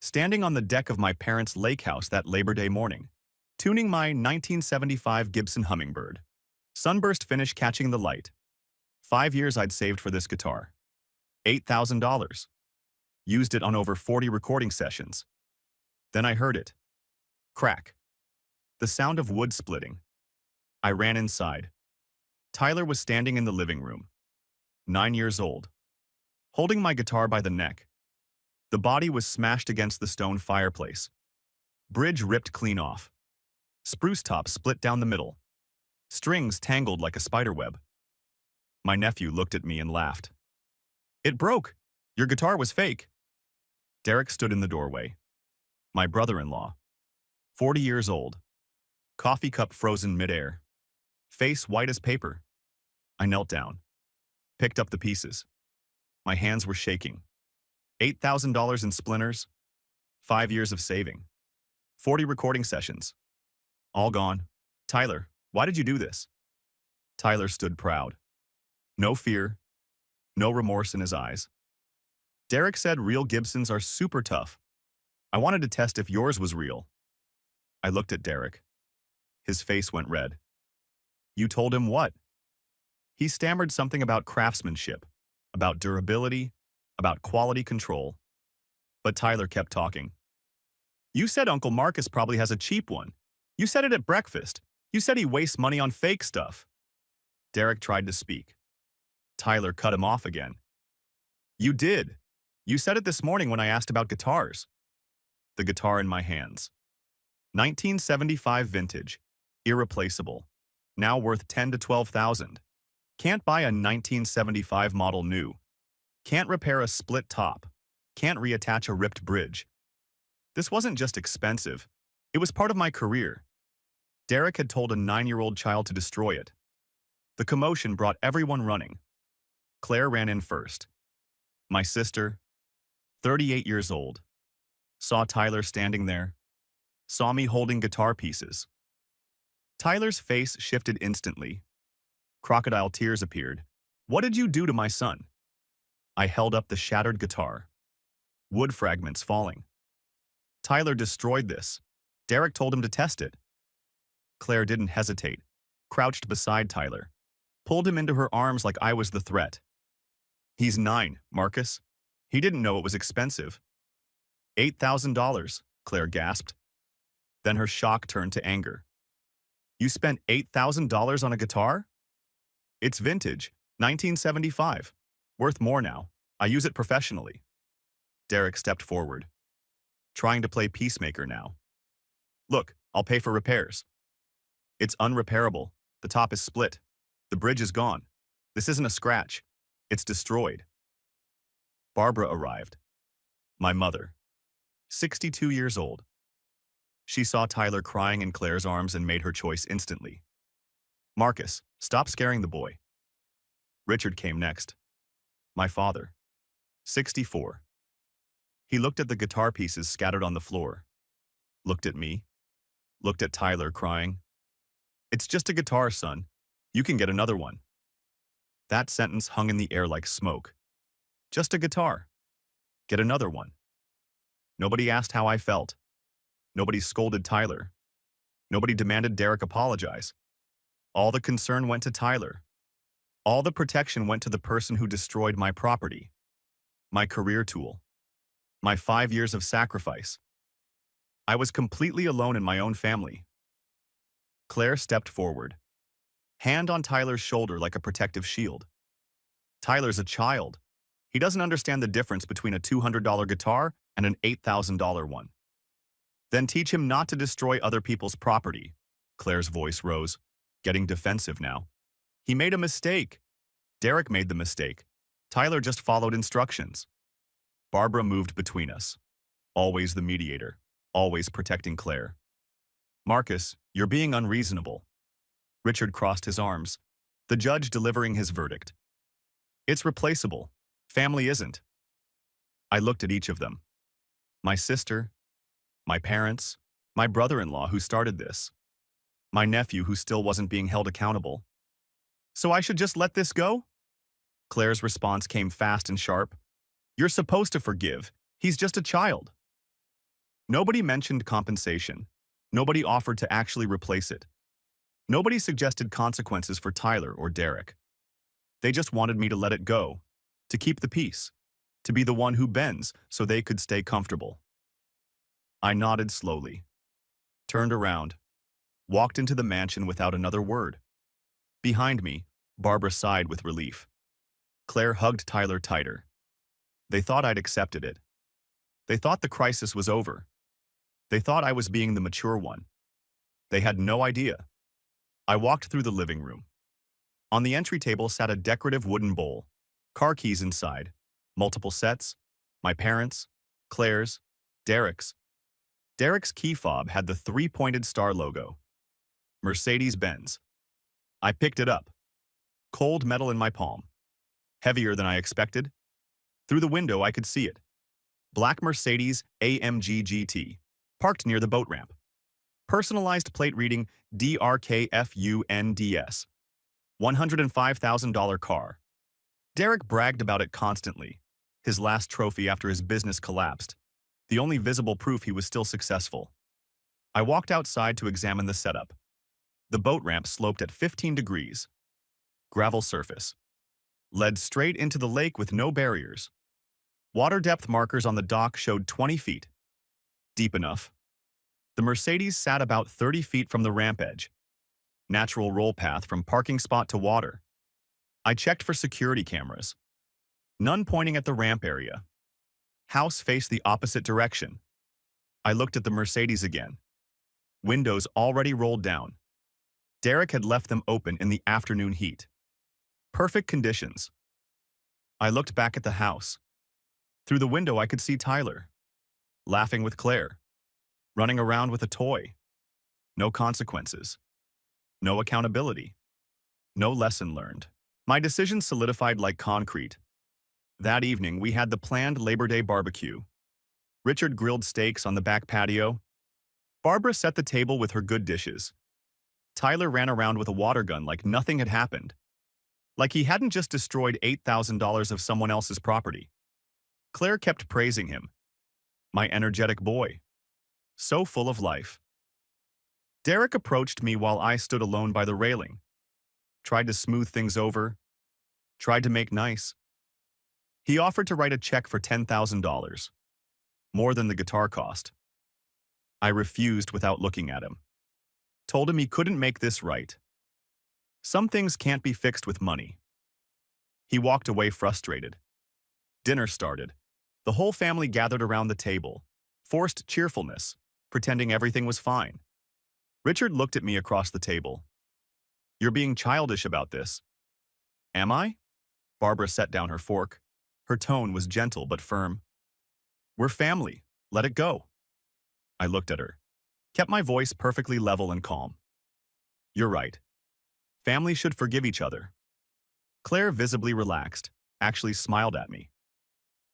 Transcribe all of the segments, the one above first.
standing on the deck of my parents' lake house that Labor Day morning, tuning my 1975 Gibson Hummingbird. Sunburst finish catching the light. 5 years I'd saved for this guitar. $8,000. Used it on over 40 recording sessions. Then I heard it. Crack. The sound of wood splitting. I ran inside. Tyler was standing in the living room. 9 years old. Holding my guitar by the neck. The body was smashed against the stone fireplace. Bridge ripped clean off. Spruce top split down the middle. Strings tangled like a spiderweb. My nephew looked at me and laughed. "It broke. Your guitar was fake." Derek stood in the doorway. My brother-in-law. 40 years old. Coffee cup frozen midair. Face white as paper. I knelt down. Picked up the pieces. My hands were shaking. $8,000 in splinters. 5 years of saving. 40 recording sessions. All gone. "Tyler, why did you do this?" Tyler stood proud. No fear. No remorse in his eyes. "Derek said real Gibsons are super tough. I wanted to test if yours was real." I looked at Derek. His face went red. "You told him what?" He stammered something about craftsmanship, about durability, about quality control. But Tyler kept talking. "You said Uncle Marcus probably has a cheap one. You said it at breakfast. You said he wastes money on fake stuff." Derek tried to speak. Tyler cut him off again. "You did. You said it this morning when I asked about guitars." The guitar in my hands. 1975 vintage. Irreplaceable. Now worth $10,000 to $12,000. Can't buy a 1975 model new. Can't repair a split top. Can't reattach a ripped bridge. This wasn't just expensive. It was part of my career. Derek had told a 9-year-old child to destroy it. The commotion brought everyone running. Claire ran in first. My sister, 38 years old, saw Tyler standing there, saw me holding guitar pieces. Tyler's face shifted instantly. Crocodile tears appeared. "What did you do to my son?" I held up the shattered guitar. Wood fragments falling. "Tyler destroyed this. Derek told him to test it." Claire didn't hesitate, crouched beside Tyler, pulled him into her arms like I was the threat. "He's 9, Marcus. He didn't know it was expensive." $8,000, Claire gasped. Then her shock turned to anger. "You spent $8,000 on a guitar?" "It's vintage, 1975. Worth more now. I use it professionally." Derek stepped forward, trying to play peacemaker now. "Look, I'll pay for repairs." "It's unrepairable. The top is split. The bridge is gone. This isn't a scratch. It's destroyed." Barbara arrived. My mother. 62 years old. She saw Tyler crying in Claire's arms and made her choice instantly. "Marcus, stop scaring the boy." Richard came next. My father. 64. He looked at the guitar pieces scattered on the floor. Looked at me. Looked at Tyler crying. "It's just a guitar, son. You can get another one." That sentence hung in the air like smoke. Just a guitar. Get another one. Nobody asked how I felt. Nobody scolded Tyler. Nobody demanded Derek apologize. All the concern went to Tyler. All the protection went to the person who destroyed my property. My career tool. My 5 years of sacrifice. I was completely alone in my own family. Claire stepped forward. Hand on Tyler's shoulder like a protective shield. "Tyler's a child. He doesn't understand the difference between a $200 guitar and an $8,000 one." "Then teach him not to destroy other people's property." Claire's voice rose, getting defensive now. "He made a mistake. Derek made the mistake. Tyler just followed instructions." Barbara moved between us. Always the mediator, always protecting Claire. "Marcus, you're being unreasonable." Richard crossed his arms, the judge delivering his verdict. "It's replaceable. Family isn't." I looked at each of them. My sister, my parents, my brother-in-law who started this, my nephew who still wasn't being held accountable. "So I should just let this go?" Claire's response came fast and sharp. "You're supposed to forgive. He's just a child." Nobody mentioned compensation. Nobody offered to actually replace it. Nobody suggested consequences for Tyler or Derek. They just wanted me to let it go, to keep the peace, to be the one who bends so they could stay comfortable. I nodded slowly, turned around, walked into the mansion without another word. Behind me, Barbara sighed with relief. Claire hugged Tyler tighter. They thought I'd accepted it. They thought the crisis was over. They thought I was being the mature one. They had no idea. I walked through the living room. On the entry table sat a decorative wooden bowl, car keys inside, multiple sets, my parents', Claire's, Derek's. Derek's key fob had the three-pointed star logo. Mercedes-Benz. I picked it up. Cold metal in my palm. Heavier than I expected. Through the window I could see it. Black Mercedes AMG GT, parked near the boat ramp. Personalized plate reading DRKFUNDS. $105,000 car. Derek bragged about it constantly, his last trophy after his business collapsed, the only visible proof he was still successful. I walked outside to examine the setup. The boat ramp sloped at 15 degrees. Gravel surface. Led straight into the lake with no barriers. Water depth markers on the dock showed 20 feet. Deep enough. The Mercedes sat about 30 feet from the ramp edge. Natural roll path from parking spot to water. I checked for security cameras. None pointing at the ramp area. House faced the opposite direction. I looked at the Mercedes again. Windows already rolled down. Derek had left them open in the afternoon heat. Perfect conditions. I looked back at the house. Through the window I could see Tyler, laughing with Claire, running around with a toy. No consequences. No accountability. No lesson learned. My decision solidified like concrete. That evening, we had the planned Labor Day barbecue. Richard grilled steaks on the back patio. Barbara set the table with her good dishes. Tyler ran around with a water gun like nothing had happened. Like he hadn't just destroyed $8,000 of someone else's property. Claire kept praising him. My energetic boy. So full of life. Derek approached me while I stood alone by the railing. Tried to smooth things over. Tried to make nice. He offered to write a check for $10,000. More than the guitar cost. I refused without looking at him. Told him he couldn't make this right. Some things can't be fixed with money. He walked away frustrated. Dinner started. The whole family gathered around the table. Forced cheerfulness, pretending everything was fine. Richard looked at me across the table. You're being childish about this. Am I? Barbara set down her fork. Her tone was gentle but firm. We're family. Let it go. I looked at her. Kept my voice perfectly level and calm. You're right. Family should forgive each other. Claire visibly relaxed, actually smiled at me.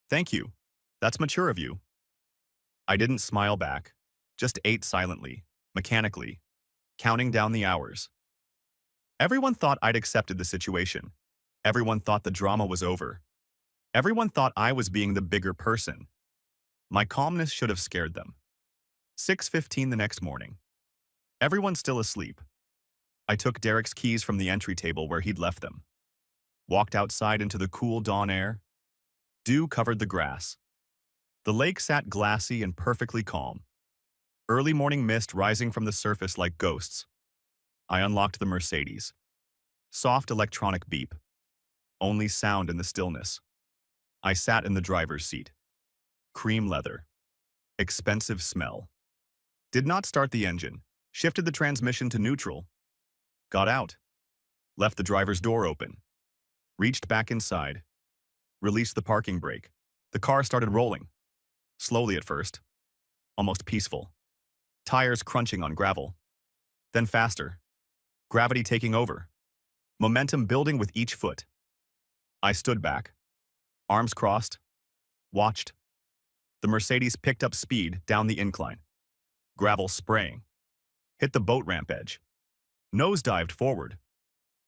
Thank you. That's mature of you. I didn't smile back, just ate silently, mechanically, counting down the hours. Everyone thought I'd accepted the situation. Everyone thought the drama was over. Everyone thought I was being the bigger person. My calmness should have scared them. 6:15 the next morning. Everyone still asleep. I took Derek's keys from the entry table where he'd left them. Walked outside into the cool dawn air. Dew covered the grass. The lake sat glassy and perfectly calm. Early morning mist rising from the surface like ghosts. I unlocked the Mercedes. Soft electronic beep. Only sound in the stillness. I sat in the driver's seat. Cream leather. Expensive smell. Did not start the engine. Shifted the transmission to neutral. Got out. Left the driver's door open. Reached back inside. Released the parking brake. The car started rolling. Slowly at first. Almost peaceful. Tires crunching on gravel. Then faster. Gravity taking over. Momentum building with each foot. I stood back. Arms crossed. Watched. The Mercedes picked up speed down the incline. Gravel spraying. Hit the boat ramp edge. Nosedived forward.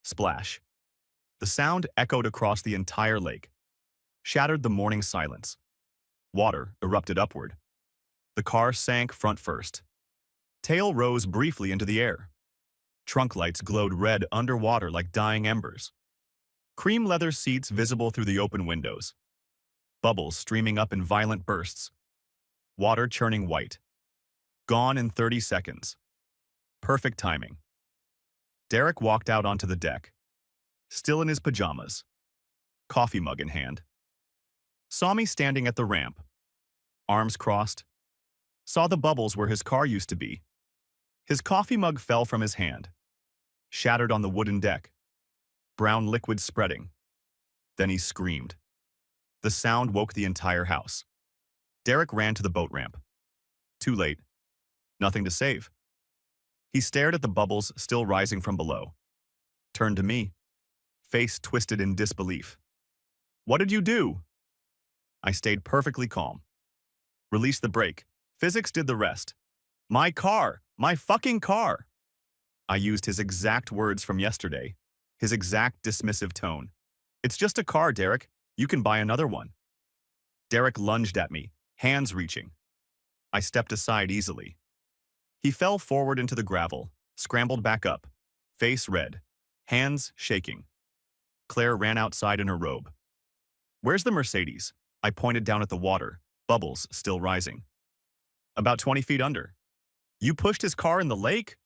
Splash. The sound echoed across the entire lake. Shattered the morning silence. Water erupted upward. The car sank front first. Tail rose briefly into the air. Trunk lights glowed red underwater like dying embers. Cream leather seats visible through the open windows. Bubbles streaming up in violent bursts. Water churning white. Gone in 30 seconds. Perfect timing. Derek walked out onto the deck, still in his pajamas, coffee mug in hand. Saw me standing at the ramp, arms crossed. Saw the bubbles where his car used to be. His coffee mug fell from his hand, shattered on the wooden deck, brown liquid spreading. Then he screamed. The sound woke the entire house. Derek ran to the boat ramp. Too late. Nothing to save. He stared at the bubbles still rising from below. Turned to me, face twisted in disbelief. What did you do? I stayed perfectly calm. Released the brake. Physics did the rest. My car! My fucking car! I used his exact words from yesterday, his exact dismissive tone. It's just a car, Derek. You can buy another one. Derek lunged at me, hands reaching. I stepped aside easily. He fell forward into the gravel, scrambled back up, face red, hands shaking. Claire ran outside in her robe. Where's the Mercedes? I pointed down at the water, bubbles still rising. About 20 feet under. You pushed his car in the lake?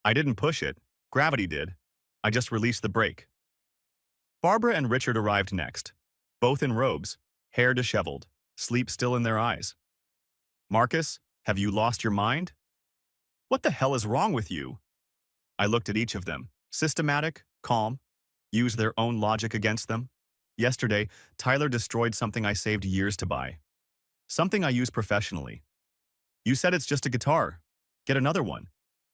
I didn't push it. Gravity did. I just released the brake. Barbara and Richard arrived next, both in robes, hair disheveled, sleep still in their eyes. Marcus, have you lost your mind? What the hell is wrong with you? I looked at each of them, systematic, calm, used their own logic against them. Yesterday, Tyler destroyed something I saved years to buy. Something I use professionally. You said it's just a guitar. Get another one.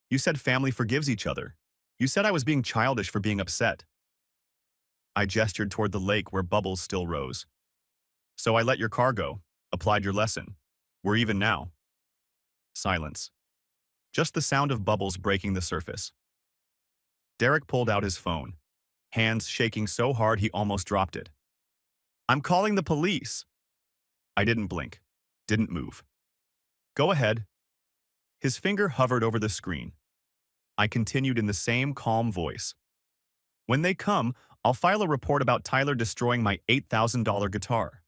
You said family forgives each other. You said I was being childish for being upset. I gestured toward the lake where bubbles still rose. So I let your car go, applied your lesson. We're even now. Silence. Just the sound of bubbles breaking the surface. Derek pulled out his phone, hands shaking so hard he almost dropped it. I'm calling the police. I didn't blink, didn't move. Go ahead. His finger hovered over the screen. I continued in the same calm voice. When they come, I'll file a report about Tyler destroying my $8,000 guitar.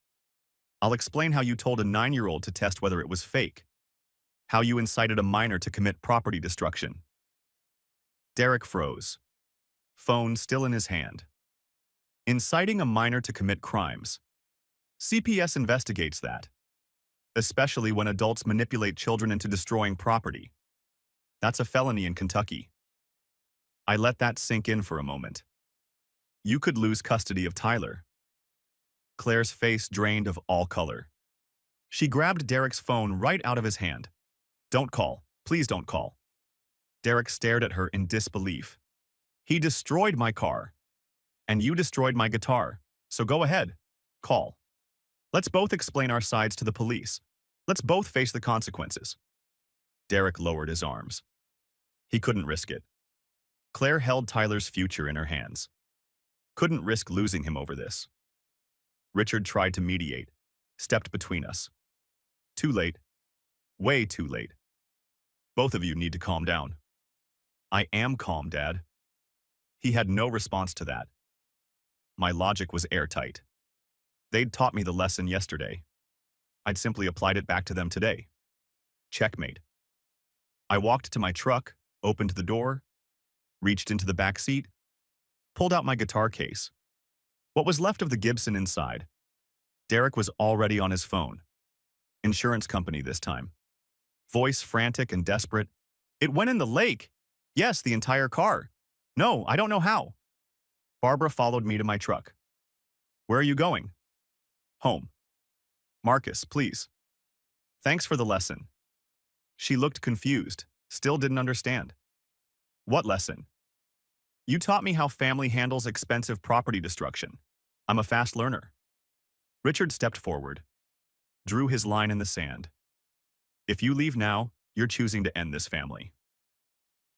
I'll explain how you told a 9-year-old to test whether it was fake. How you incited a minor to commit property destruction. Derek froze. Phone still in his hand. Inciting a minor to commit crimes. CPS investigates that. Especially when adults manipulate children into destroying property. That's a felony in Kentucky. I let that sink in for a moment. You could lose custody of Tyler. Claire's face drained of all color. She grabbed Derek's phone right out of his hand. Don't call. Please don't call. Derek stared at her in disbelief. He destroyed my car. And you destroyed my guitar. So go ahead. Call. Let's both explain our sides to the police. Let's both face the consequences. Derek lowered his arms. He couldn't risk it. Claire held Tyler's future in her hands. Couldn't risk losing him over this. Richard tried to mediate, stepped between us. Too late. Way too late. Both of you need to calm down. I am calm, Dad. He had no response to that. My logic was airtight. They'd taught me the lesson yesterday. I'd simply applied it back to them today. Checkmate. I walked to my truck, opened the door, reached into the back seat, pulled out my guitar case. What was left of the Gibson inside? Derek was already on his phone. Insurance company this time. Voice frantic and desperate. It went in the lake. Yes, the entire car. No, I don't know how. Barbara followed me to my truck. Where are you going? Home. Marcus, please. Thanks for the lesson. She looked confused, still didn't understand. What lesson? You taught me how family handles expensive property destruction. I'm a fast learner. Richard stepped forward, drew his line in the sand. If you leave now, you're choosing to end this family.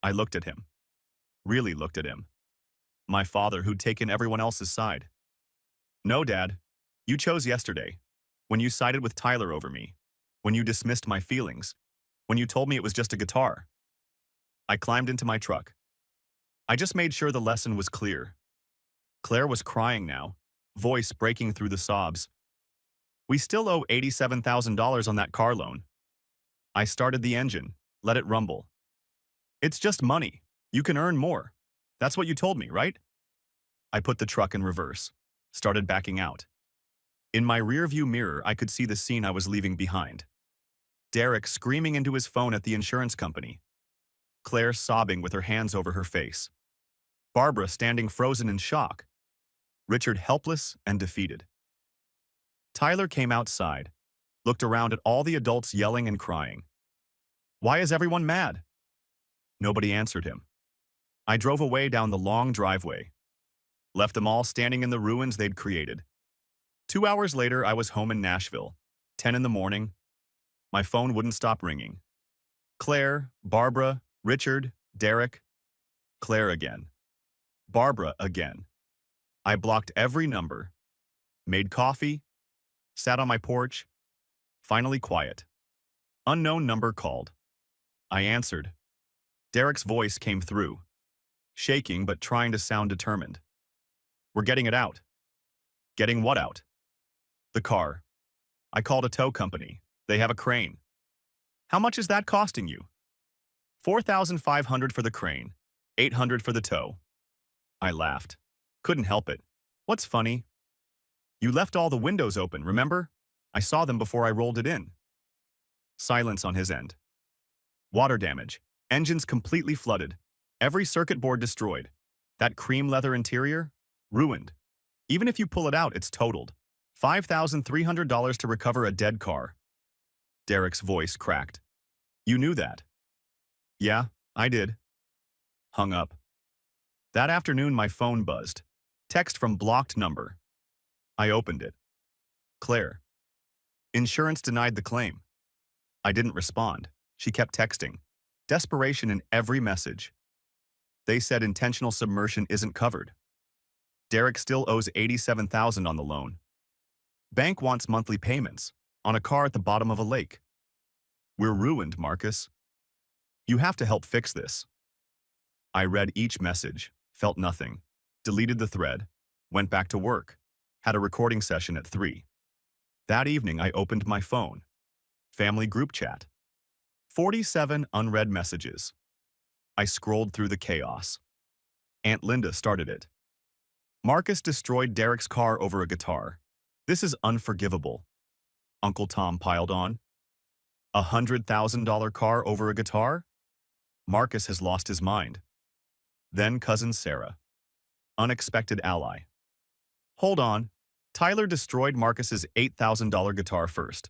I looked at him. Really looked at him. My father who'd taken everyone else's side. No, Dad. You chose yesterday, when you sided with Tyler over me. When you dismissed my feelings. When you told me it was just a guitar. I climbed into my truck. I just made sure the lesson was clear. Claire was crying now, voice breaking through the sobs. We still owe $87,000 on that car loan. I started the engine, let it rumble. It's just money. You can earn more. That's what you told me, right? I put the truck in reverse, started backing out. In my rearview mirror, I could see the scene I was leaving behind. Derek screaming into his phone at the insurance company. Claire sobbing with her hands over her face. Barbara standing frozen in shock. Richard helpless and defeated. Tyler came outside, looked around at all the adults yelling and crying. Why is everyone mad? Nobody answered him. I drove away down the long driveway. Left them all standing in the ruins they'd created. 2 hours later, I was home in Nashville. 10 in the morning. My phone wouldn't stop ringing. Claire, Barbara, Richard, Derek. Claire again. Barbara again. I blocked every number. Made coffee. Sat on my porch. Finally quiet. Unknown number called. I answered. Derek's voice came through. Shaking but trying to sound determined. We're getting it out. Getting what out? The car. I called a tow company. They have a crane. How much is that costing you? $4,500 for the crane, $800 for the tow. I laughed. Couldn't help it. What's funny? You left all the windows open, remember? I saw them before I rolled it in. Silence on his end. Water damage. Engines completely flooded. Every circuit board destroyed. That cream leather interior? Ruined. Even if you pull it out, it's totaled. $5,300 to recover a dead car. Derek's voice cracked. You knew that? Yeah, I did. Hung up. That afternoon, my phone buzzed. Text from blocked number. I opened it. Claire. Insurance denied the claim. I didn't respond. She kept texting. Desperation in every message. They said intentional submersion isn't covered. Derek still owes $87,000 on the loan. Bank wants monthly payments on a car at the bottom of a lake. We're ruined, Marcus. You have to help fix this. I read each message, felt nothing, deleted the thread, went back to work, had a recording session at 3. That evening, I opened my phone. Family group chat. 47 unread messages. I scrolled through the chaos. Aunt Linda started it. Marcus destroyed Derek's car over a guitar. This is unforgivable. Uncle Tom piled on. $100,000 car over a guitar? Marcus has lost his mind. Then cousin Sarah. Unexpected ally. Hold on. Tyler destroyed Marcus's $8,000 guitar first.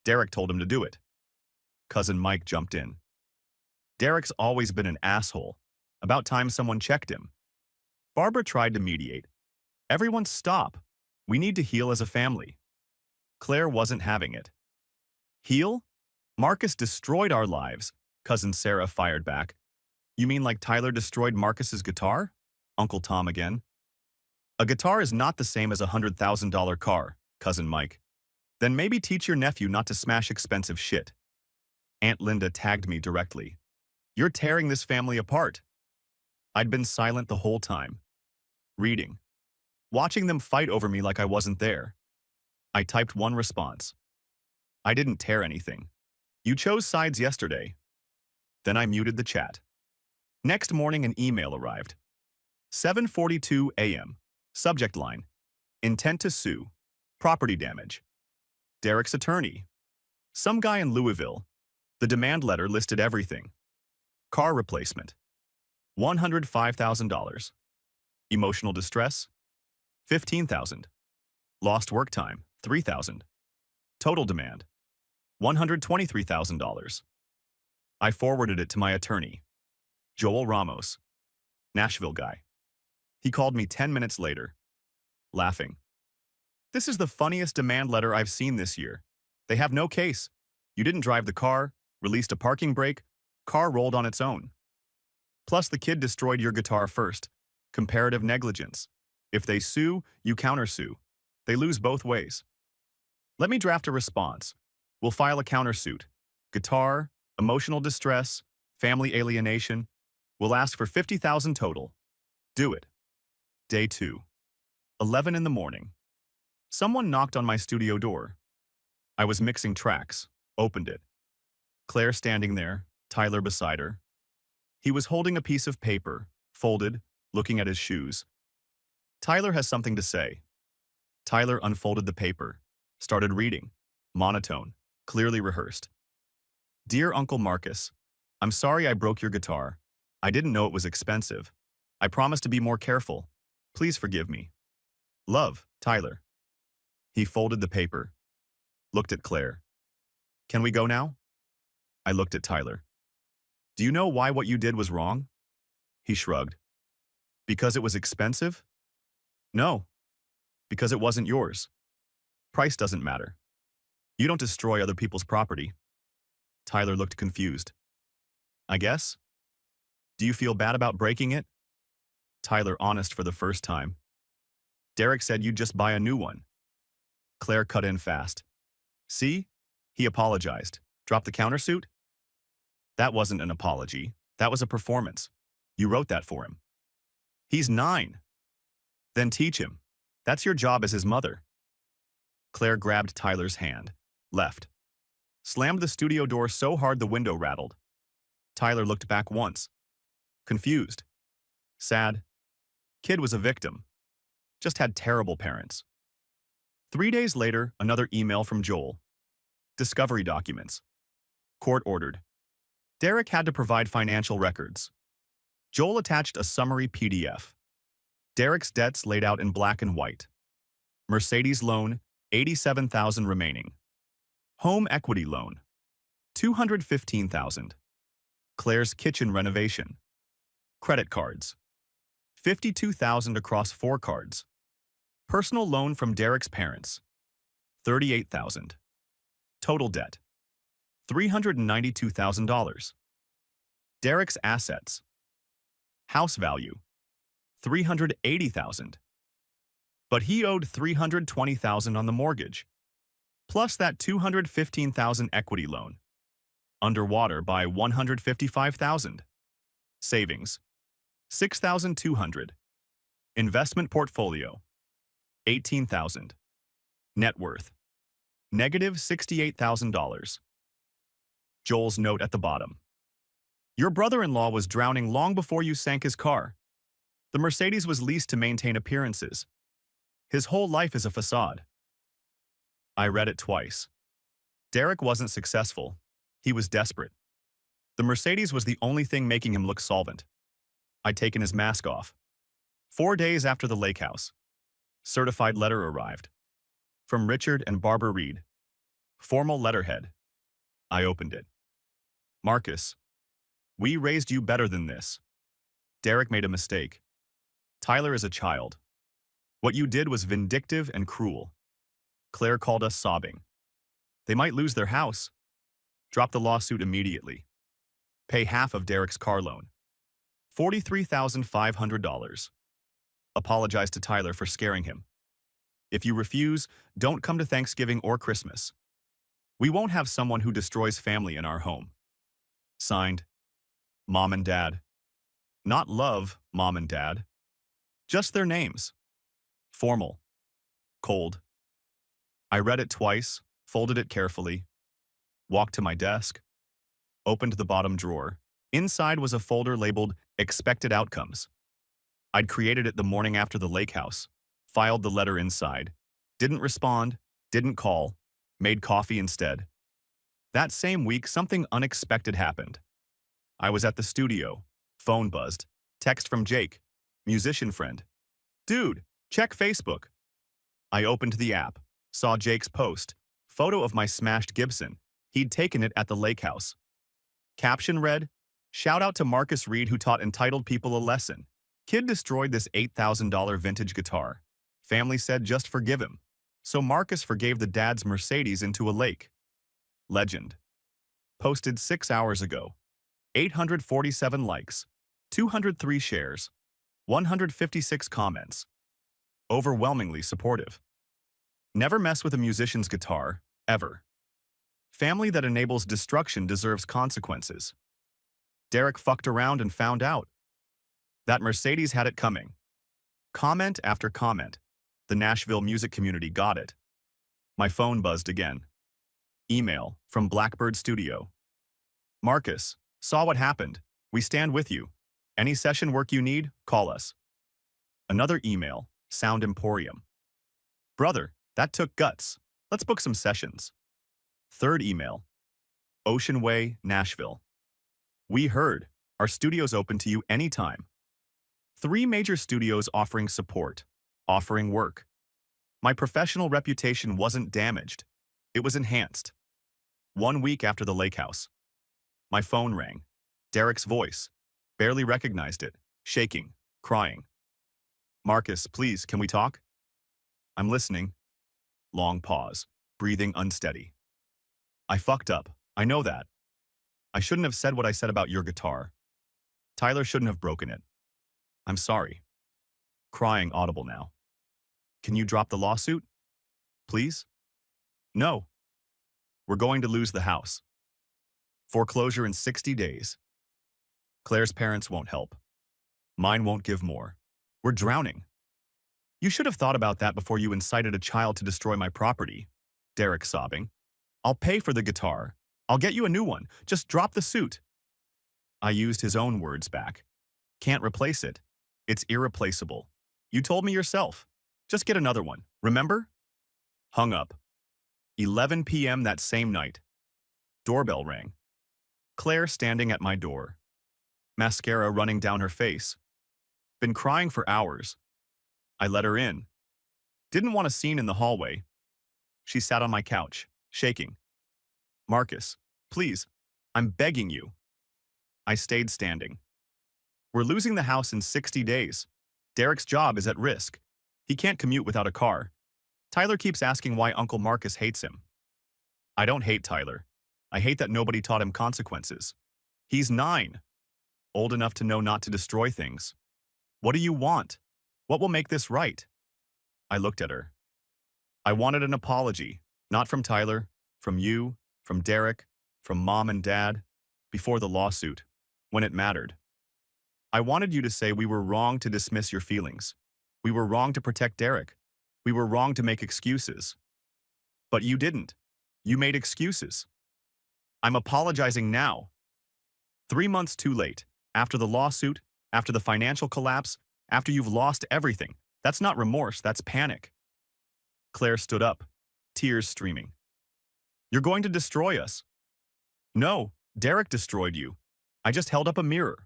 Derek told him to do it. Cousin Mike jumped in. Derek's always been an asshole. About time someone checked him. Barbara tried to mediate. Everyone stop. We need to heal as a family. Claire wasn't having it. Heal? Marcus destroyed our lives, cousin Sarah fired back. You mean like Tyler destroyed Marcus's guitar? Uncle Tom again. A guitar is not the same as a $100,000 car, cousin Mike. Then maybe teach your nephew not to smash expensive shit. Aunt Linda tagged me directly. You're tearing this family apart. I'd been silent the whole time. Reading. Watching them fight over me like I wasn't there. I typed one response. I didn't tear anything. You chose sides yesterday. Then I muted the chat. Next morning, an email arrived. 7:42 a.m. Subject line. Intent to sue. Property damage. Derek's attorney. Some guy in Louisville. The demand letter listed everything. Car replacement. $105,000. Emotional distress. $15,000. Lost work time. $3,000. Total demand. $123,000. I forwarded it to my attorney, Joel Ramos, Nashville guy. He called me 10 minutes later, laughing. This is the funniest demand letter I've seen this year. They have no case. You didn't drive the car, released a parking brake, car rolled on its own. Plus the kid destroyed your guitar first. Comparative negligence. If they sue, you countersue. They lose both ways. Let me draft a response. We'll file a countersuit. Guitar, emotional distress, family alienation. We'll ask for 50,000 total. Do it. Day 2. 11 in the morning. Someone knocked on my studio door. I was mixing tracks. Opened it. Claire standing there, Tyler beside her. He was holding a piece of paper, folded, looking at his shoes. Tyler has something to say. Tyler unfolded the paper, started reading, monotone, clearly rehearsed. Dear Uncle Marcus, I'm sorry I broke your guitar. I didn't know it was expensive. I promise to be more careful. Please forgive me. Love, Tyler. He folded the paper, looked at Claire. Can we go now? I looked at Tyler. Do you know why what you did was wrong? He shrugged. Because it was expensive? No, because it wasn't yours. Price doesn't matter. You don't destroy other people's property. Tyler looked confused. I guess? Do you feel bad about breaking it? Tyler honest for the first time. Derek said you'd just buy a new one. Claire cut in fast. See? He apologized. Dropped the countersuit? That wasn't an apology. That was a performance. You wrote that for him. He's 9. Then teach him. That's your job as his mother. Claire grabbed Tyler's hand. Left. Slammed the studio door so hard the window rattled. Tyler looked back once. Confused. Sad. Kid was a victim. Just had terrible parents. 3 days later, another email from Joel. Discovery documents. Court ordered. Derek had to provide financial records. Joel attached a summary PDF. Derek's debts laid out in black and white. Mercedes loan, $87,000 remaining. Home equity loan, $215,000. Claire's kitchen renovation. Credit cards, $52,000 across 4 cards. Personal loan from Derek's parents, $38,000. Total debt, $392,000. Derek's assets. House value, $380,000. But he owed $320,000 on the mortgage, plus that $215,000 equity loan. Underwater by $155,000. Savings, $6,200. Investment portfolio, $18,000. Net worth, negative $68,000. Joel's note at the bottom. Your brother-in-law was drowning long before you sank his car. The Mercedes was leased to maintain appearances. His whole life is a facade. I read it twice. Derek wasn't successful. He was desperate. The Mercedes was the only thing making him look solvent. I'd taken his mask off. 4 days after the lake house. Certified letter arrived. From Richard and Barbara Reed. Formal letterhead. I opened it. Marcus, we raised you better than this. Derek made a mistake. Tyler is a child. What you did was vindictive and cruel. Claire called us sobbing. They might lose their house. Drop the lawsuit immediately. Pay half of Derek's car loan. $43,500. Apologize to Tyler for scaring him. If you refuse, don't come to Thanksgiving or Christmas. We won't have someone who destroys family in our home. Signed, Mom and Dad. Not love, Mom and Dad. Just their names. Formal. Cold. I read it twice, folded it carefully, walked to my desk, opened the bottom drawer. Inside was a folder labeled Expected Outcomes. I'd created it the morning after the lake house, filed the letter inside, didn't respond, didn't call, made coffee instead. That same week, something unexpected happened. I was at the studio, phone buzzed, text from Jake, musician friend. Dude, check Facebook. I opened the app, saw Jake's post, photo of my smashed Gibson. He'd taken it at the lake house. Caption read, shout out to Marcus Reed who taught entitled people a lesson. Kid destroyed this $8,000 vintage guitar. Family said just forgive him. So Marcus forgave the dad's Mercedes into a lake. Legend. Posted 6 hours ago. 847 likes. 203 shares. 156 comments. Overwhelmingly supportive. Never mess with a musician's guitar, ever. Family that enables destruction deserves consequences. Derek fucked around and found out. That Mercedes had it coming. Comment after comment. The Nashville music community got it. My phone buzzed again. Email from Blackbird Studio. Marcus, saw what happened. We stand with you. Any session work you need, call us. Another email, Sound Emporium. Brother, that took guts. Let's book some sessions. Third email, Ocean Way, Nashville. We heard. Our studio's open to you anytime. 3 major studios offering support, offering work. My professional reputation wasn't damaged. It was enhanced. 1 week after the lake house. My phone rang. Derek's voice. Barely recognized it. Shaking. Crying. Marcus, please, can we talk? I'm listening. Long pause. Breathing unsteady. I fucked up. I know that. I shouldn't have said what I said about your guitar. Tyler shouldn't have broken it. I'm sorry. Crying audible now. Can you drop the lawsuit? Please? No. We're going to lose the house. Foreclosure in 60 days. Claire's parents won't help. Mine won't give more. We're drowning. You should have thought about that before you incited a child to destroy my property. Derek sobbing. I'll pay for the guitar. I'll get you a new one. Just drop the suit. I used his own words back. Can't replace it. It's irreplaceable. You told me yourself. Just get another one, remember? Hung up. 11 p.m. that same night. Doorbell rang. Claire standing at my door. Mascara running down her face. Been crying for hours. I let her in. Didn't want a scene in the hallway. She sat on my couch, shaking. Marcus, please, I'm begging you. I stayed standing. We're losing the house in 60 days. Derek's job is at risk. He can't commute without a car. Tyler keeps asking why Uncle Marcus hates him. I don't hate Tyler. I hate that nobody taught him consequences. He's 9. Old enough to know not to destroy things. What do you want? What will make this right? I looked at her. I wanted an apology, not from Tyler, from you, from Derek, from Mom and Dad, before the lawsuit, when it mattered. I wanted you to say we were wrong to dismiss your feelings. We were wrong to protect Derek. We were wrong to make excuses. But you didn't. You made excuses. I'm apologizing now. 3 months too late. After the lawsuit, after the financial collapse, after you've lost everything. That's not remorse, that's panic. Claire stood up, tears streaming. You're going to destroy us. No, Derek destroyed you. I just held up a mirror.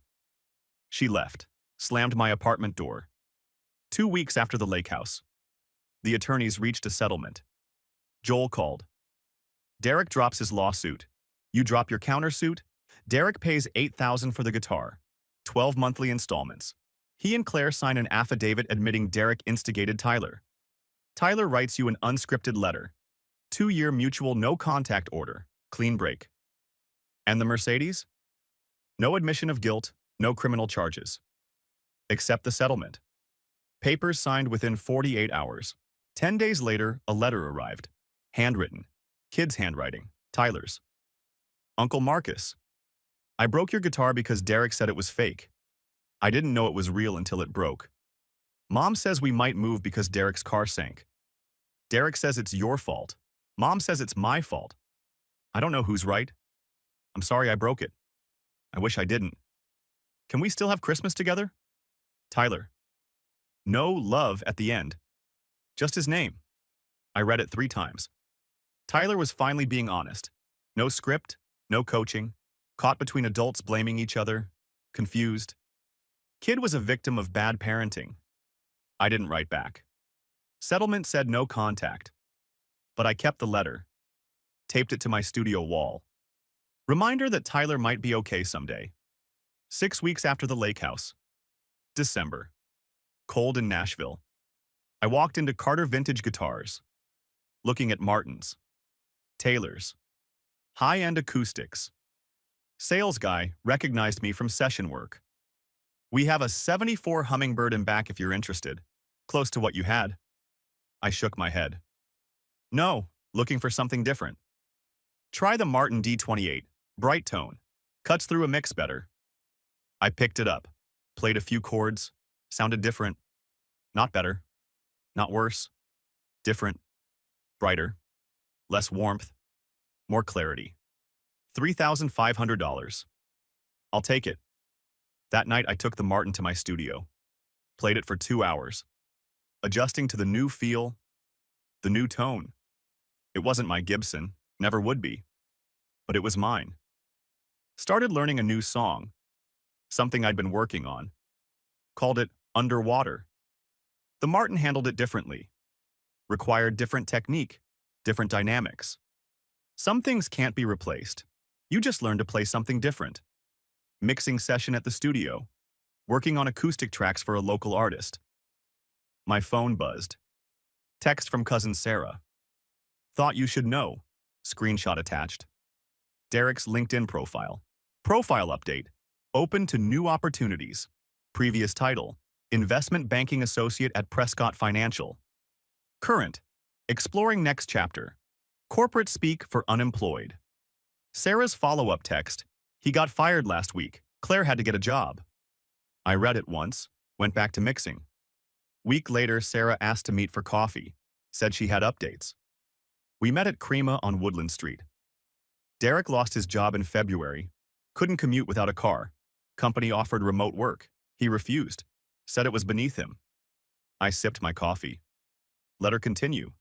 She left, slammed my apartment door. 2 weeks after the lake house. The attorneys reached a settlement. Joel called. Derek drops his lawsuit. You drop your countersuit. Derek pays $8,000 for the guitar. 12 monthly installments. He and Claire sign an affidavit admitting Derek instigated Tyler. Tyler writes you an unscripted letter. 2-year mutual no-contact order. Clean break. And the Mercedes? No admission of guilt, no criminal charges. Except the settlement. Papers signed within 48 hours. 10 days later, a letter arrived. Handwritten. Kid's handwriting. Tyler's. Uncle Marcus. I broke your guitar because Derek said it was fake. I didn't know it was real until it broke. Mom says we might move because Derek's car sank. Derek says it's your fault. Mom says it's my fault. I don't know who's right. I'm sorry I broke it. I wish I didn't. Can we still have Christmas together? Tyler. No love at the end. Just his name. I read it 3 times. Tyler was finally being honest. No script, no coaching, caught between adults blaming each other, confused. Kid was a victim of bad parenting. I didn't write back. Settlement said no contact. But I kept the letter. Taped it to my studio wall. Reminder that Tyler might be okay someday. 6 weeks after the lake house. December. Cold in Nashville. I walked into Carter Vintage Guitars. Looking at Martins. Taylors. High-end acoustics. Sales guy recognized me from session work. We have a 74 Hummingbird in back if you're interested. Close to what you had. I shook my head. No, looking for something different. Try the Martin D28, bright tone. Cuts through a mix better. I picked it up, played a few chords, sounded different. Not better, not worse. Different, brighter, less warmth, more clarity. $3,500. I'll take it. That night I took the Martin to my studio, played it for 2 hours, adjusting to the new feel, the new tone. It wasn't my Gibson, never would be, but it was mine. Started learning a new song, something I'd been working on. Called it Underwater. The Martin handled it differently. Required different technique, different dynamics. Some things can't be replaced. You just learn to play something different. Mixing session at the studio. Working on acoustic tracks for a local artist. My phone buzzed. Text from cousin Sarah. Thought you should know. Screenshot attached. Derek's LinkedIn profile. Profile update. Open to new opportunities. Previous title. Investment Banking Associate at Prescott Financial. Current. Exploring next chapter. Corporate speak for unemployed. Sarah's follow-up text. He got fired last week. Claire had to get a job. I read it once, went back to mixing. Week later, Sarah asked to meet for coffee. Said she had updates. We met at Crema on Woodland Street. Derek lost his job in February. Couldn't commute without a car. Company offered remote work. He refused. Said it was beneath him. I sipped my coffee. Let her continue.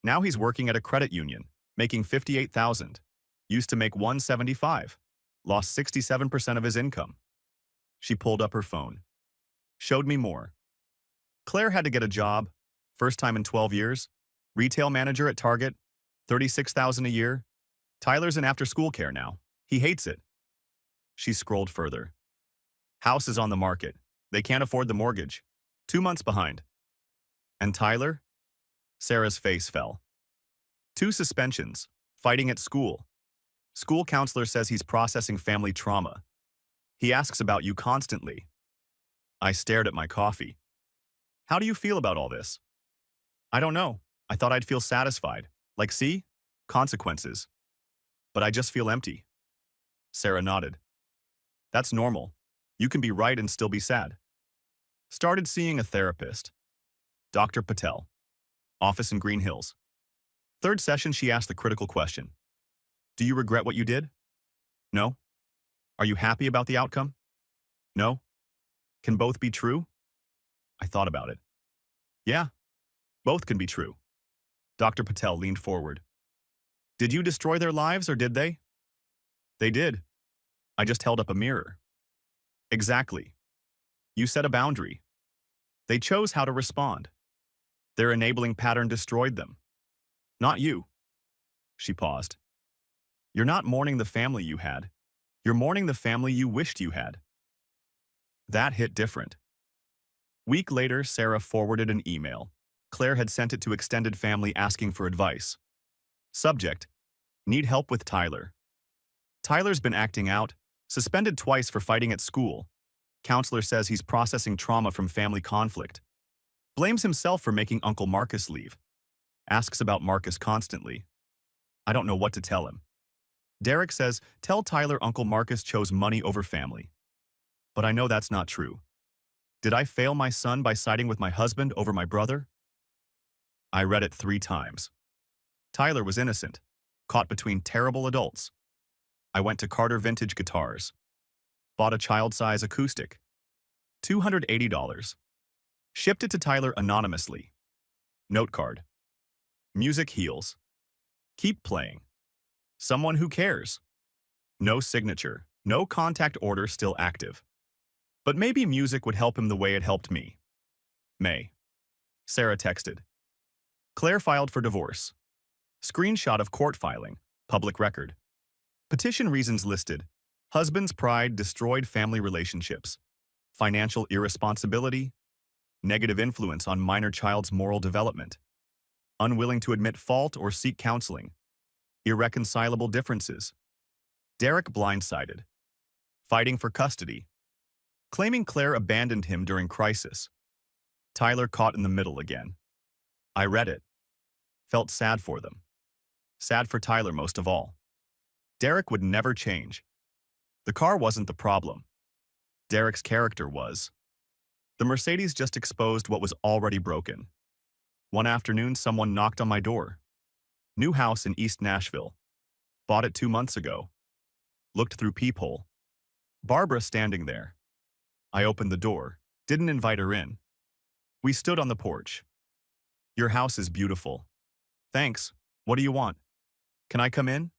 Now he's working at a credit union, making $58,000. Used to make $175. Lost 67% of his income. She pulled up her phone. Showed me more. Claire had to get a job, first time in 12 years. Retail manager at Target, $36,000 a year. Tyler's in after-school care now. He hates it. She scrolled further. House is on the market. They can't afford the mortgage. 2 months behind. And Tyler? Sarah's face fell. 2 suspensions. Fighting at school. School counselor says he's processing family trauma. He asks about you constantly. I stared at my coffee. How do you feel about all this? I don't know. I thought I'd feel satisfied. Like, see? Consequences. But I just feel empty. Sarah nodded. That's normal. You can be right and still be sad. Started seeing a therapist. Dr. Patel. Office in Green Hills. 3rd session, she asked the critical question. Do you regret what you did? No. Are you happy about the outcome? No. Can both be true? I thought about it. Yeah, both can be true. Dr. Patel leaned forward. Did you destroy their lives or did they? They did. I just held up a mirror. Exactly. You set a boundary. They chose how to respond. Their enabling pattern destroyed them. Not you. She paused. You're not mourning the family you had. You're mourning the family you wished you had. That hit different. Week later, Sarah forwarded an email. Claire had sent it to extended family asking for advice. Subject: Need help with Tyler. Tyler's been acting out, suspended twice for fighting at school. Counselor says he's processing trauma from family conflict. Blames himself for making Uncle Marcus leave. Asks about Marcus constantly. I don't know what to tell him. Derek says, tell Tyler Uncle Marcus chose money over family. But I know that's not true. Did I fail my son by siding with my husband over my brother? I read it 3 times. Tyler was innocent, caught between terrible adults. I went to Carter Vintage Guitars. Bought a child-size acoustic. $280. Shipped it to Tyler anonymously. Note card. Music heals. Keep playing. Someone who cares. No signature, no contact order still active. But maybe music would help him the way it helped me. May. Sarah texted. Claire filed for divorce. Screenshot of court filing, public record. Petition reasons listed. Husband's pride destroyed family relationships. Financial irresponsibility. Negative influence on minor child's moral development. Unwilling to admit fault or seek counseling. Irreconcilable differences. Derek blindsided. Fighting for custody. Claiming Claire abandoned him during crisis. Tyler caught in the middle again. I read it. Felt sad for them. Sad for Tyler most of all. Derek would never change. The car wasn't the problem. Derek's character was. The Mercedes just exposed what was already broken. One afternoon, someone knocked on my door. New house in East Nashville. Bought it 2 months ago. Looked through peephole. Barbara standing there. I opened the door, didn't invite her in. We stood on the porch. Your house is beautiful. Thanks. What do you want? Can I come in?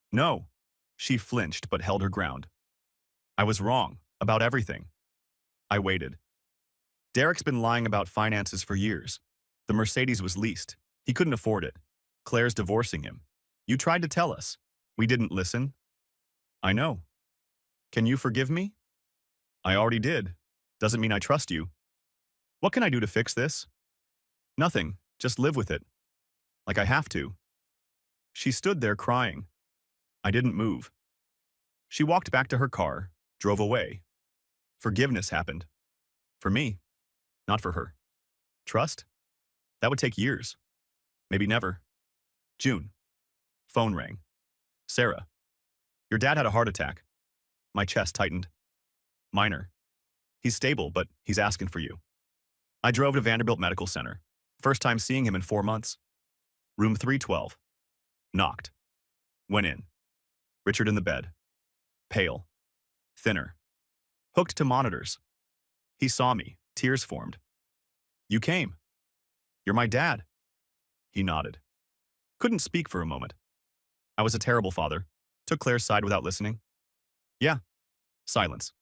No. She flinched but held her ground. I was wrong about everything. I waited. Derek's been lying about finances for years. The Mercedes was leased. He couldn't afford it. Claire's divorcing him. You tried to tell us. We didn't listen. I know. Can you forgive me? I already did. Doesn't mean I trust you. What can I do to fix this? Nothing. Just live with it. Like I have to. She stood there crying. I didn't move. She walked back to her car, drove away. Forgiveness happened. For me, not for her. Trust? That would take years. Maybe never. June. Phone rang. Sarah. Your dad had a heart attack. My chest tightened. Minor. He's stable, but he's asking for you. I drove to Vanderbilt Medical Center. First time seeing him in 4 months. Room 312. Knocked. Went in. Richard in the bed. Pale. Thinner. Hooked to monitors. He saw me. Tears formed. You came. You're my dad. He nodded. Couldn't speak for a moment. I was a terrible father. Took Claire's side without listening. Yeah. Silence.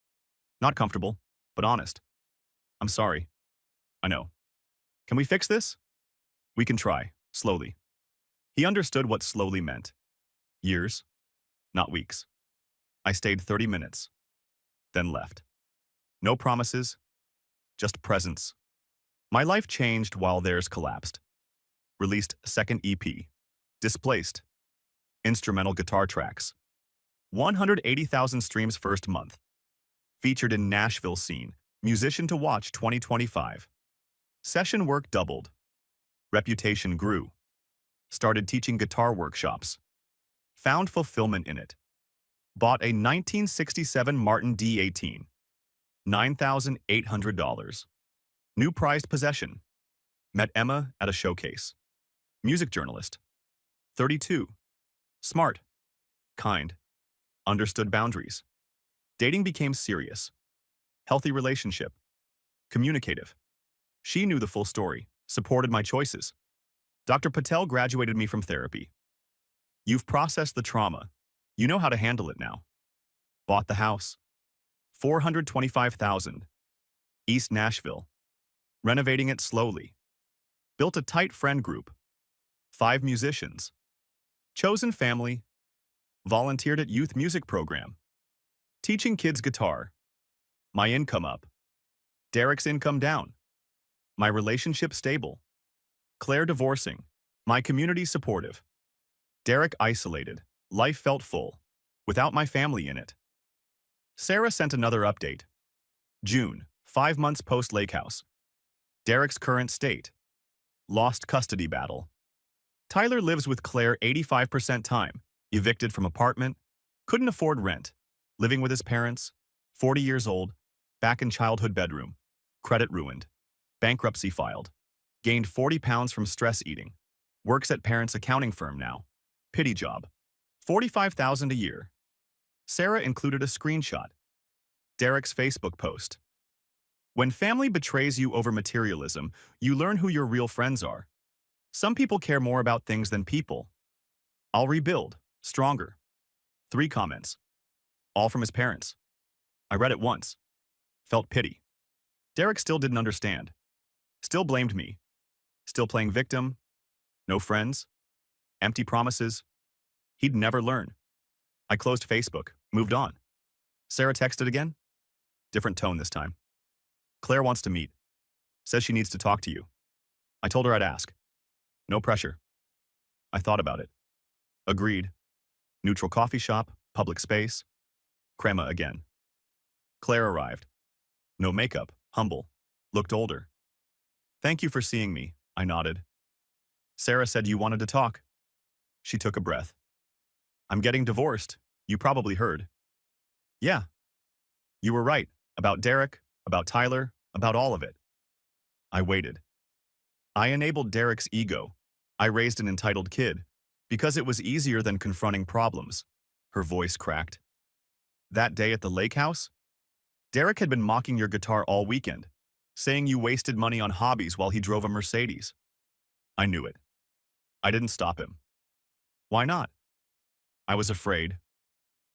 Not comfortable, but honest. I'm sorry. I know. Can we fix this? We can try, slowly. He understood what slowly meant. Years, not weeks. I stayed 30 minutes, then left. No promises, just presence. My life changed while theirs collapsed. Released second EP. Displaced. Instrumental guitar tracks. 180,000 streams first month. Featured in Nashville Scene. Musician to Watch 2025. Session work doubled. Reputation grew. Started teaching guitar workshops. Found fulfillment in it. Bought a 1967 Martin D18. $9,800. New prized possession. Met Emma at a showcase. Music journalist. 32. Smart. Kind. Understood boundaries. Dating became serious. Healthy relationship. Communicative. She knew the full story, supported my choices. Dr. Patel graduated me from therapy. You've processed the trauma. You know how to handle it now. Bought the house. $425,000. East Nashville. Renovating it slowly. Built a tight friend group. 5 musicians. Chosen family. Volunteered at youth music program. Teaching kids guitar. My income up. Derek's income down. My relationship stable. Claire divorcing. My community supportive. Derek isolated. Life felt full. Without my family in it. Sarah sent another update. June, 5 months post-Lake House. Derek's current state. Lost custody battle. Tyler lives with Claire 85% time. Evicted from apartment. Couldn't afford rent. Living with his parents. 40 years old. Back in childhood bedroom. Credit ruined. Bankruptcy filed. Gained 40 pounds from stress eating. Works at parents' accounting firm now. Pity job. $45,000 a year. Sarah included a screenshot. Derek's Facebook post. When family betrays you over materialism, you learn who your real friends are. Some people care more about things than people. I'll rebuild. Stronger. 3 comments. All from his parents. I read it once. Felt pity. Derek still didn't understand. Still blamed me. Still playing victim. No friends. Empty promises. He'd never learn. I closed Facebook, moved on. Sarah texted again. Different tone this time. Claire wants to meet. Says she needs to talk to you. I told her I'd ask. No pressure. I thought about it. Agreed. Neutral coffee shop, public space. Crema again. Claire arrived. No makeup, humble. Looked older. Thank you for seeing me, I nodded. Sarah said you wanted to talk. She took a breath. I'm getting divorced, You probably heard. Yeah, you were right. About Derek, about Tyler, about all of it. I waited. I enabled Derek's ego. I raised an entitled kid. Because it was easier than confronting problems. Her voice cracked. That day at the lake house? Derek had been mocking your guitar all weekend, saying you wasted money on hobbies while he drove a Mercedes. I knew it. I didn't stop him. Why not? I was afraid.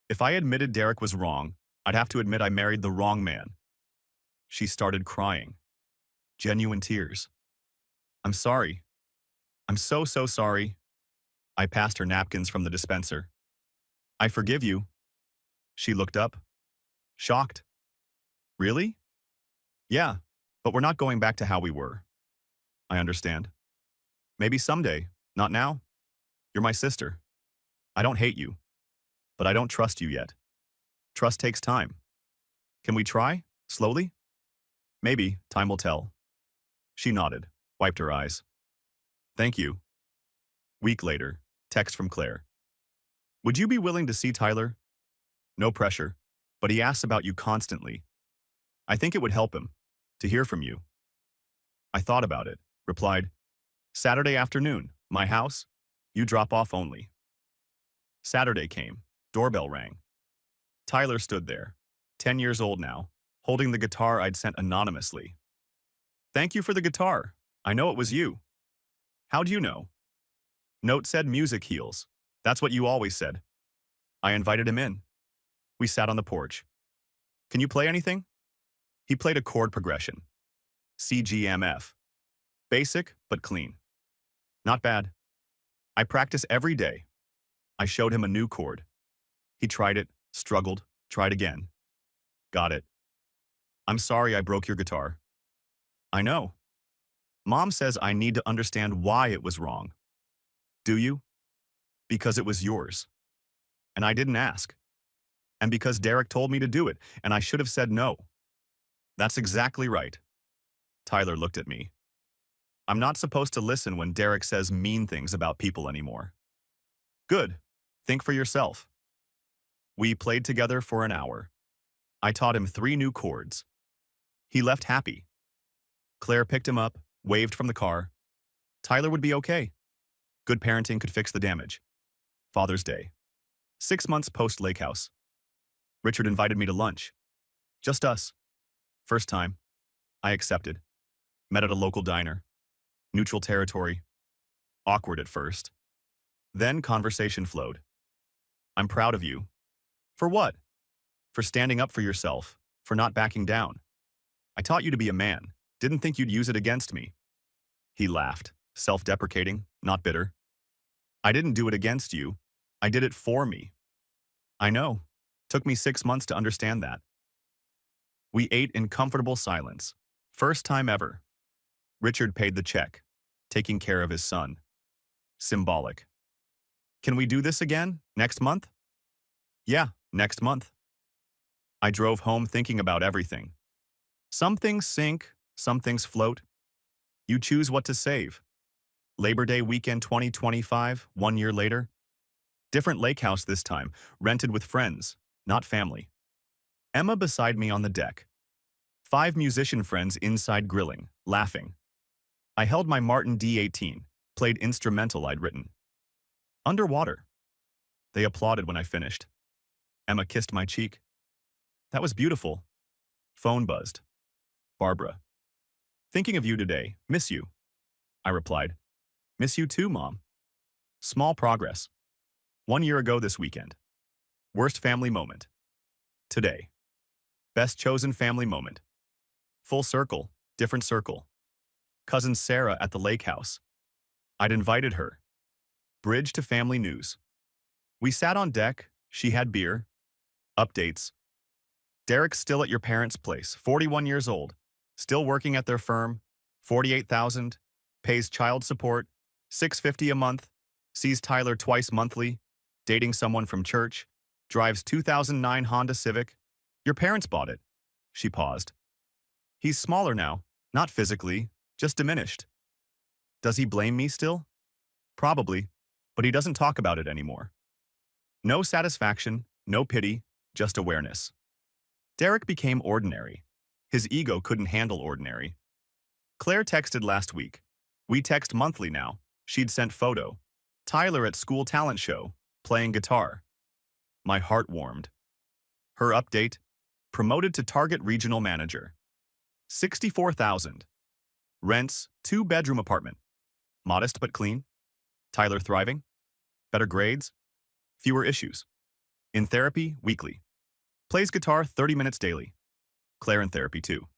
If I admitted Derek was wrong, I'd have to admit I married the wrong man. She started crying. Genuine tears. I'm sorry. I'm so sorry. I passed her napkins from the dispenser. I forgive you. She looked up. Shocked. Really? Yeah, but we're not going back to how we were. I understand. Maybe someday, not now. You're my sister. I don't hate you, but I don't trust you yet. Trust takes time. Can we try? Slowly? Maybe, time will tell. She nodded, wiped her eyes. Thank you. Week later, text from Claire. Would you be willing to see Tyler? No pressure, but he asks about you constantly. I think it would help him to hear from you. I thought about it, replied, Saturday afternoon, my house, you drop off only. Saturday came, doorbell rang. Tyler stood there, 10 years old now, holding the guitar I'd sent anonymously. Thank you for the guitar. I know it was you. How'd you know? Note said music heals. That's what you always said. I invited him in. We sat on the porch. Can you play anything? He played a chord progression. CGMF. Basic, but clean. Not bad. I practice every day. I showed him a new chord. He tried it, struggled, tried again. Got it. I'm sorry I broke your guitar. I know. Mom says I need to understand why it was wrong. Do you? Because it was yours. And I didn't ask. And because Derek told me to do it, and I should have said no. That's exactly right. Tyler looked at me. I'm not supposed to listen when Derek says mean things about people anymore. Good. Think for yourself. We played together for an hour. I taught him 3 new chords. He left happy. Claire picked him up, waved from the car. Tyler would be okay. Good parenting could fix the damage. Father's Day. 6 months post-Lake House. Richard invited me to lunch. Just us. First time. I accepted. Met at a local diner. Neutral territory. Awkward at first. Then conversation flowed. I'm proud of you. For what? For standing up for yourself. For not backing down. I taught you to be a man. Didn't think you'd use it against me. He laughed, self-deprecating, not bitter. I didn't do it against you. I did it for me. I know. Took me 6 months to understand that. We ate in comfortable silence. First time ever. Richard paid the check, taking care of his son. Symbolic. Can we do this again, next month? Yeah, next month. I drove home thinking about everything. Some things sink, some things float. You choose what to save. Labor Day weekend 2025, 1 year later. Different lake house this time, rented with friends, not family. Emma beside me on the deck. 5 musician friends inside grilling, laughing. I held my Martin D18, played instrumental I'd written. Underwater. They applauded when I finished. Emma kissed my cheek. That was beautiful. Phone buzzed. Barbara. Thinking of you today, miss you. I replied. Miss you too, Mom. Small progress. 1 year ago this weekend. Worst family moment. Today. Best chosen family moment. Full circle, different circle. Cousin Sarah at the lake house. I'd invited her. Bridge to family news. We sat on deck, she had beer. Updates. Derek's still at your parents' place, 41 years old. Still working at their firm, 48,000, pays child support, 650 a month, sees Tyler twice monthly, dating someone from church, drives 2009 Honda Civic. Your parents bought it. She paused. He's smaller now, not physically, just diminished. Does he blame me still? Probably, but he doesn't talk about it anymore. No satisfaction, No pity, just awareness. Derek became ordinary. His ego couldn't handle ordinary. Claire texted last week. We text monthly now. She'd sent photo. Tyler at school talent show, playing guitar. My heart warmed. Her update, promoted to Target regional manager. 64,000. Rents, 2-bedroom apartment. Modest but clean. Tyler thriving. Better grades. Fewer issues. In therapy, weekly. Plays guitar 30 minutes daily. Claire in therapy too.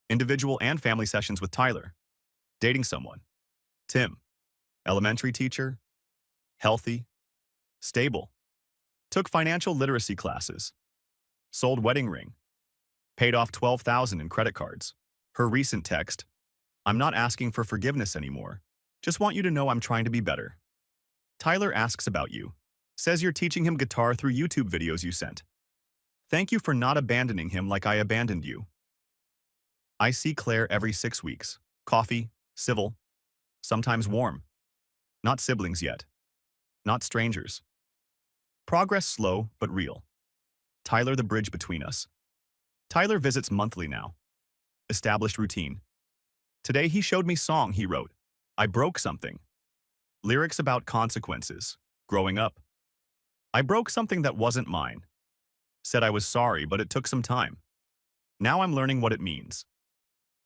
Individual and family sessions with Tyler. Dating someone. Tim. Elementary teacher. Healthy. Stable. Took financial literacy classes. Sold wedding ring. Paid off 12,000 in credit cards. Her recent text. I'm not asking for forgiveness anymore. Just want you to know I'm trying to be better. Tyler asks about you. Says you're teaching him guitar through YouTube videos you sent. Thank you for not abandoning him like I abandoned you. I see Claire every 6 weeks. Coffee, civil, sometimes warm. Not siblings yet. Not strangers. Progress slow but real. Tyler the bridge between us. Tyler visits monthly now. Established routine. Today he showed me song he wrote. I broke something. Lyrics about consequences. Growing up. I broke something that wasn't mine. Said I was sorry, but it took some time. Now I'm learning what it means.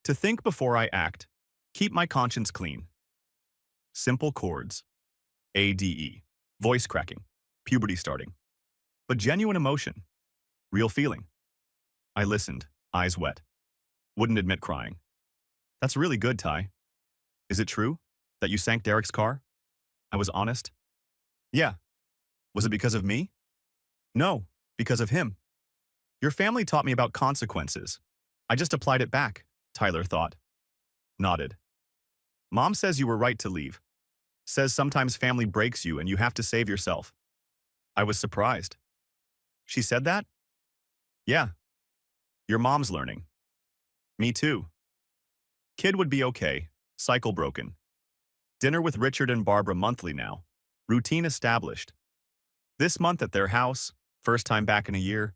To think before I act. Keep my conscience clean. Simple chords. ADE. Voice cracking. Puberty starting. But genuine emotion. Real feeling. I listened, eyes wet. Wouldn't admit crying. That's really good, Ty. Is it true that you sank Derek's car? I was honest. Yeah. Was it because of me? No, because of him. Your family taught me about consequences. I just applied it back, Tyler thought. Nodded. Mom says you were right to leave. Says sometimes family breaks you and you have to save yourself. I was surprised. She said that? Yeah. Your mom's learning. Me too. Kid would be okay. Cycle broken. Dinner with Richard and Barbara monthly now. Routine established. This month at their house, first time back in a year.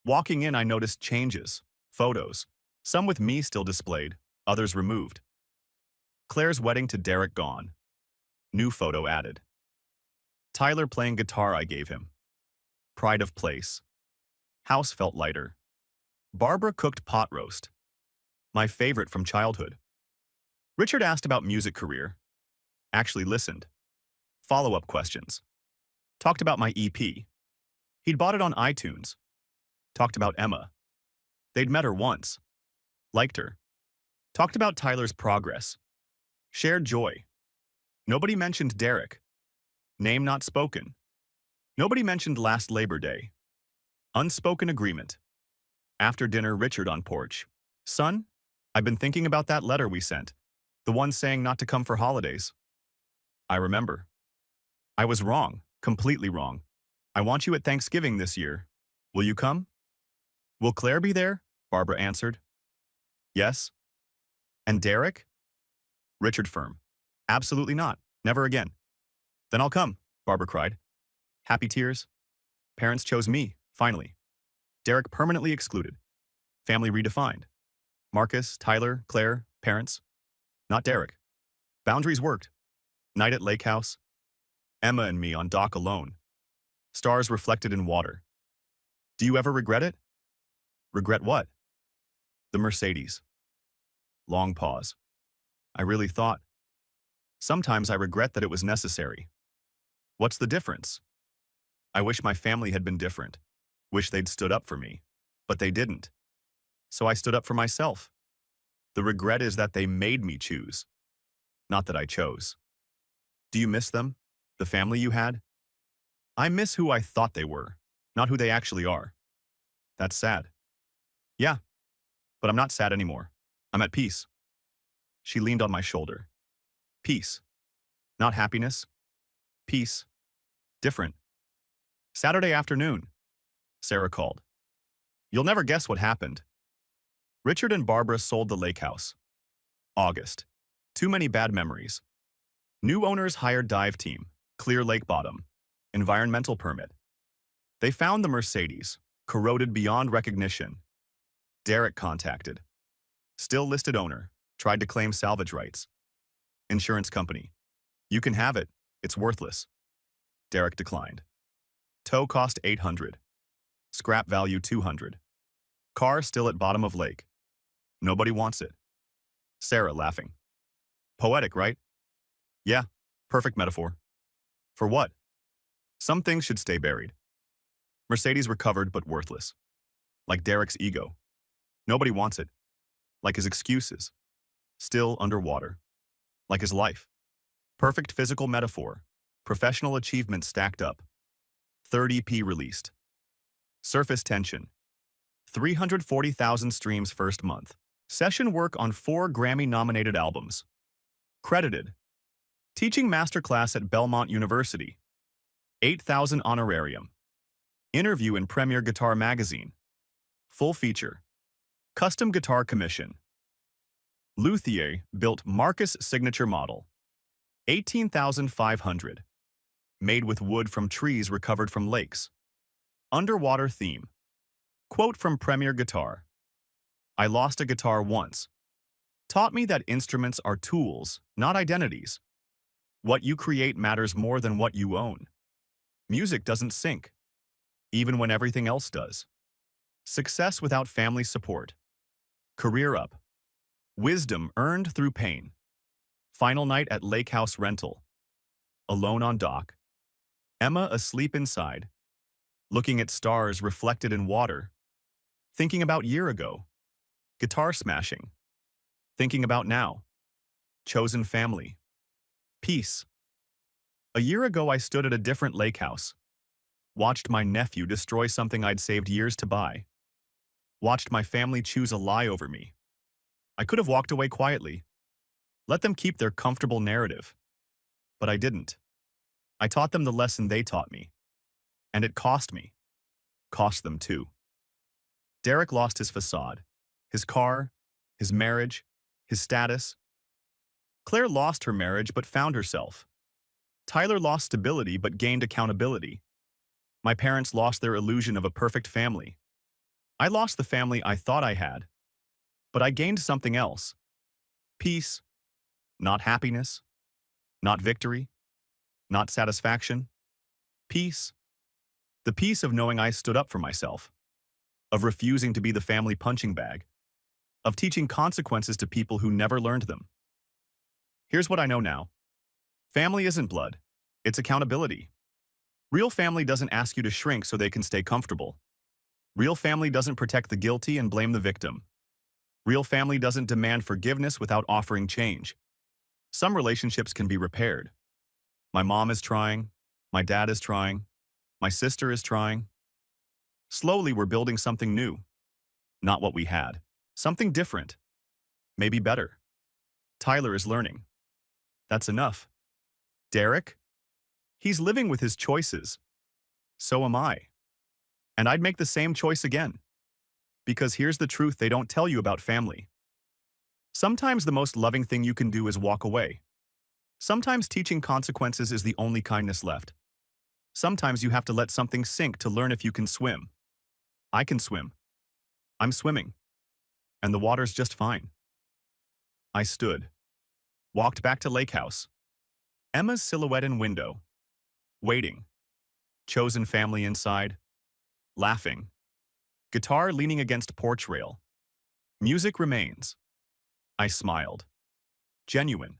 Walking in, I noticed changes, photos, some with me still displayed, others removed. Claire's wedding to Derek gone. New photo added. Tyler playing guitar I gave him. Pride of place. House felt lighter. Barbara cooked pot roast. My favorite from childhood. Richard asked about music career. Actually listened. Follow-up questions. Talked about my EP. He'd bought it on iTunes. Talked about Emma. They'd met her once. Liked her. Talked about Tyler's progress. Shared joy. Nobody mentioned Derek. Name not spoken. Nobody mentioned last Labor Day. Unspoken agreement. After dinner, Richard on porch. Son, I've been thinking about that letter we sent. The one saying not to come for holidays. I remember. I was wrong, completely wrong. I want you at Thanksgiving this year. Will you come? Will Claire be there? Barbara answered. Yes. And Derek? Richard firm. Absolutely not. Never again. Then I'll come, Barbara cried. Happy tears. Parents chose me, finally. Derek permanently excluded. Family redefined. Marcus, Tyler, Claire, parents. Not Derek. Boundaries worked. Night at lake house. Emma and me on dock alone. Stars reflected in water. Do you ever regret it? Regret what? The Mercedes. Long pause. I really thought. Sometimes I regret that it was necessary. What's the difference? I wish my family had been different. Wish they'd stood up for me. But they didn't. So I stood up for myself. The regret is that they made me choose. Not that I chose. Do you miss them? The family you had? I miss who I thought they were, not who they actually are. That's sad. Yeah, but I'm not sad anymore. I'm at peace. She leaned on my shoulder. Peace. Not happiness. Peace. Different. Saturday afternoon. Sarah called. You'll never guess what happened. Richard and Barbara sold the lake house. August. Too many bad memories. New owners hired dive team. Clear lake bottom. Environmental permit. They found the Mercedes, corroded beyond recognition. Derek contacted. Still listed owner, tried to claim salvage rights. Insurance company. You can have it, it's worthless. Derek declined. Tow cost 800. Scrap value 200. Car still at bottom of lake. Nobody wants it. Sarah laughing. Poetic, right? Yeah, perfect metaphor. For what? Some things should stay buried. Mercedes recovered but worthless. Like Derek's ego. Nobody wants it. Like his excuses. Still underwater. Like his life. Perfect physical metaphor. Professional achievement stacked up. Third EP released. Surface tension. 340,000 streams first month. Session work on 4 Grammy-nominated albums. Credited. Teaching masterclass at Belmont University. 8,000 honorarium. Interview in Premier Guitar Magazine. Full feature. Custom guitar commission. Luthier built Marcus signature model. 18,500. Made with wood from trees recovered from lakes. Underwater theme. Quote from Premier Guitar. I lost a guitar once. Taught me that instruments are tools, not identities. What you create matters more than what you own. Music doesn't sync, even when everything else does. Success without family support. Career up. Wisdom earned through pain. Final night at Lake House Rental. Alone on dock. Emma asleep inside. Looking at stars reflected in water. Thinking about year ago. Guitar smashing. Thinking about now. Chosen family. Peace. A year ago I stood at a different lake house. Watched my nephew destroy something I'd saved years to buy. Watched my family choose a lie over me. I could have walked away quietly. Let them keep their comfortable narrative. But I didn't. I taught them the lesson they taught me. And it cost me. Cost them too. Derek lost his facade, his car, his marriage, his status. Claire lost her marriage but found herself. Tyler lost stability but gained accountability. My parents lost their illusion of a perfect family. I lost the family I thought I had. But I gained something else. Peace. Not happiness. Not victory. Not satisfaction. Peace. The peace of knowing I stood up for myself. Of refusing to be the family punching bag. Of teaching consequences to people who never learned them. Here's what I know now. Family isn't blood. It's accountability. Real family doesn't ask you to shrink so they can stay comfortable. Real family doesn't protect the guilty and blame the victim. Real family doesn't demand forgiveness without offering change. Some relationships can be repaired. My mom is trying. My dad is trying. My sister is trying. Slowly we're building something new. Not what we had. Something different. Maybe better. Tyler is learning. That's enough. Derek? He's living with his choices. So am I. And I'd make the same choice again. Because here's the truth they don't tell you about family. Sometimes the most loving thing you can do is walk away. Sometimes teaching consequences is the only kindness left. Sometimes you have to let something sink to learn if you can swim. I can swim. I'm swimming. And the water's just fine. I stood. Walked back to Lake House. Emma's silhouette in window. Waiting. Chosen family inside. Laughing. Guitar leaning against porch rail. Music remains. I smiled. Genuine.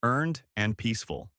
Earned and peaceful.